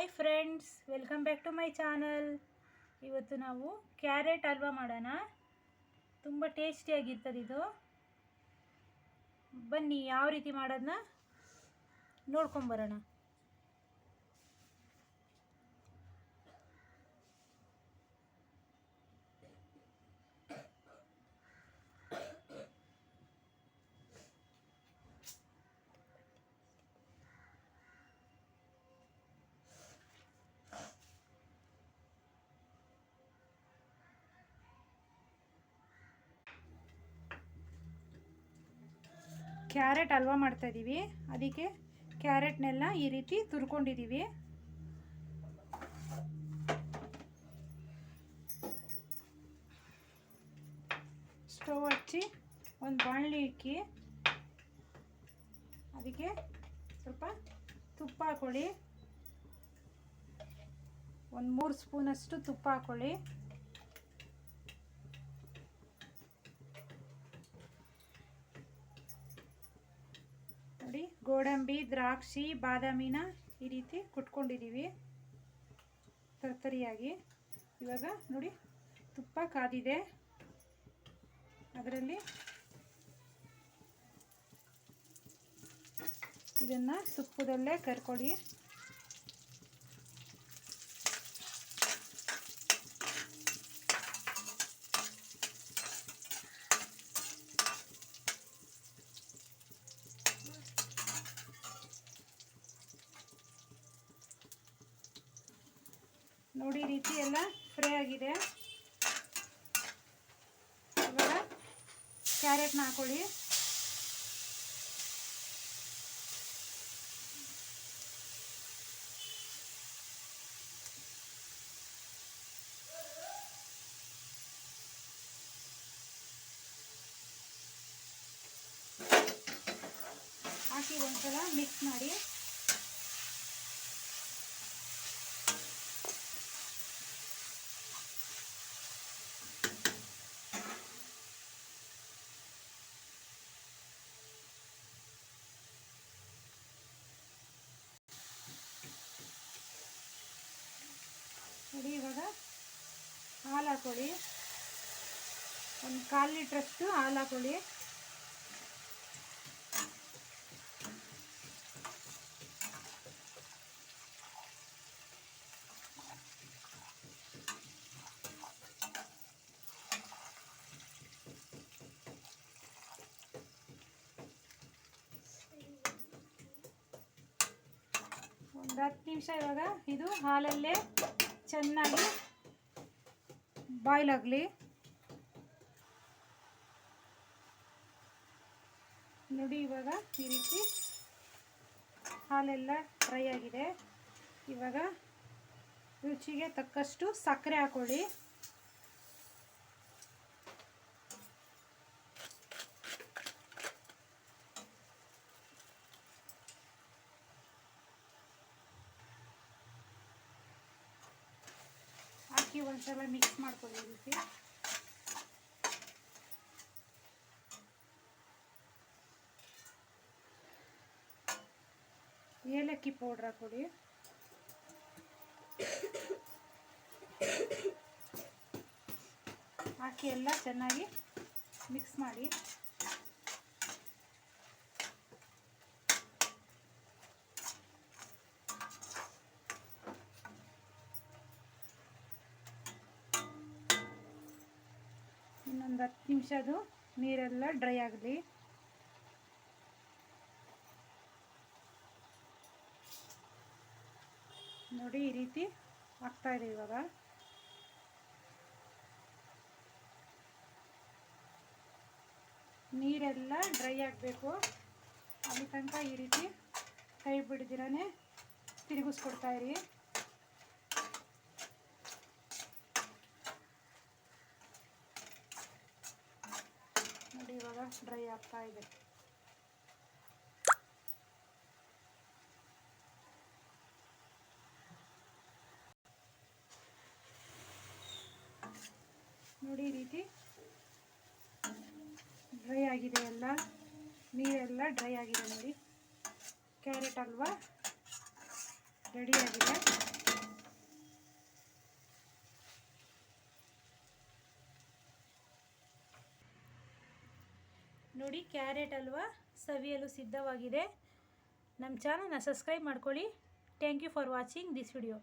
Hi friends, welcome back to my channel. ಇವತ್ತು ನಾವು carrot halwa ಮಾಡೋಣ. ತುಂಬ ಟೇಸ್ಟಿಯಾಗಿರ್ತದೆ ಇದು. ಬನ್ನಿ ಯಾವ ರೀತಿ ಮಾಡೋದನ್ನ ನೋಡ್ಕೊಂಬರೋಣ. ಕ್ಯಾರೆಟ್ ಹಲ್ವಾ ಮಾಡ್ತಾಯಿದ್ದೀವಿ. ಅದಕ್ಕೆ ಕ್ಯಾರೆಟ್ನೆಲ್ಲ ಈ ರೀತಿ ತುರ್ಕೊಂಡಿದ್ದೀವಿ. ಸ್ಟವ್ ಹಚ್ಚಿ ಒಂದು ಬಾಣಲಿ ಇಕ್ಕಿ ಅದಕ್ಕೆ ಸ್ವಲ್ಪ ತುಪ್ಪ ಹಾಕೊಳ್ಳಿ. ಒಂದು 3 ಸ್ಪೂನಷ್ಟು ತುಪ್ಪ ಹಾಕೊಳ್ಳಿ. ನೋಡಿ, ಗೋಡಂಬಿ, ದ್ರಾಕ್ಷಿ, ಬಾದಾಮಿನ ಈ ರೀತಿ ಕುಟ್ಕೊಂಡಿದ್ದೀವಿ ತರ್ತರಿಯಾಗಿ. ಇವಾಗ ನೋಡಿ, ತುಪ್ಪ ಕಾದಿದೆ. ಅದರಲ್ಲಿ ಇದನ್ನು ತುಪ್ಪದಲ್ಲೇ ಕರ್ಕೊಳ್ಳಿ. ನೋಡಿ, ಈ ರೀತಿ ಎಲ್ಲ ಫ್ರೈ ಆಗಿದೆ. ಇವಾಗ ಕ್ಯಾರೆಟ್ನ ಹಾಕೊಳ್ಳಿ. ಹಾಕಿ ಒಂದ್ಸಲ ಮಿಕ್ಸ್ ಮಾಡಿ. ನೋಡಿ, ಇವಾಗ ಹಾಲು ಹಾಕೊಳ್ಳಿ. ಒಂದು 1/4 ಲೀಟ್ರಷ್ಟು ಹಾಲು ಹಾಕೊಳ್ಳಿ. ಒಂದು 10 ನಿಮಿಷ ಇವಾಗ ಇದು ಹಾಲಲ್ಲೇ ಚೆನ್ನಾಗಿ ಬಾಯ್ಲ್ ಆಗಲಿ. ನೋಡಿ, ಇವಾಗ ಈ ರೀತಿ ಹಾಲೆಲ್ಲ ಡ್ರೈ ಆಗಿದೆ. ಇವಾಗ ರುಚಿಗೆ ತಕ್ಕಷ್ಟು ಸಕ್ಕರೆ ಹಾಕೊಳ್ಳಿ. ಹಾಕಿ ಒಂದ್ಸಲ ಮಿಕ್ಸ್ ಮಾಡ್ಕೊಳ್ಳಿ. ಈ ರೀತಿ ಏಲಕ್ಕಿ ಪೌಡ್ರ್ ಹಾಕೊಳ್ಳಿ. ಹಾಕಿ ಎಲ್ಲ ಚೆನ್ನಾಗಿ ಮಿಕ್ಸ್ ಮಾಡಿ. ಇನ್ನೊಂದು 10 ನಿಮಿಷ ಅದು ನೀರೆಲ್ಲ ಡ್ರೈ ಆಗಲಿ. ನೋಡಿ, ಈ ರೀತಿ ಆಗ್ತಾ ಇದೆ. ಇವಾಗ ನೀರೆಲ್ಲ ಡ್ರೈ ಆಗಬೇಕು. ಅಲ್ಲಿ ತನಕ ಈ ರೀತಿ ಕೈ ಬಿಡ್ದಿರನೇ ತಿರುಗಿಸ್ಕೊಡ್ತಾ ಇರಿ. ನೋಡಿ, ಇವಾಗ ಡ್ರೈ ಆಗ್ತಾ ಇದೆ. ನೋಡಿ, ಈ ರೀತಿ ಡ್ರೈ ಆಗಿದೆ. ಎಲ್ಲ ನೀರೆಲ್ಲ ಡ್ರೈ ಆಗಿದೆ. ನೋಡಿ, ಕ್ಯಾರೆಟ್ ಹಲ್ವಾ ರೆಡಿ ಆಗಿದೆ. ನೋಡಿ ಕ್ಯಾರೆಟ್ ಹಲ್ವಾ ಸವಿಯಲು ಸಿದ್ಧವಾಗಿದೆ. ನಮ್ಮ ಚಾನಲ್ನ ಸಬ್ಸ್ಕ್ರೈಬ್ ಮಾಡ್ಕೊಳ್ಳಿ. Thank you for watching this video.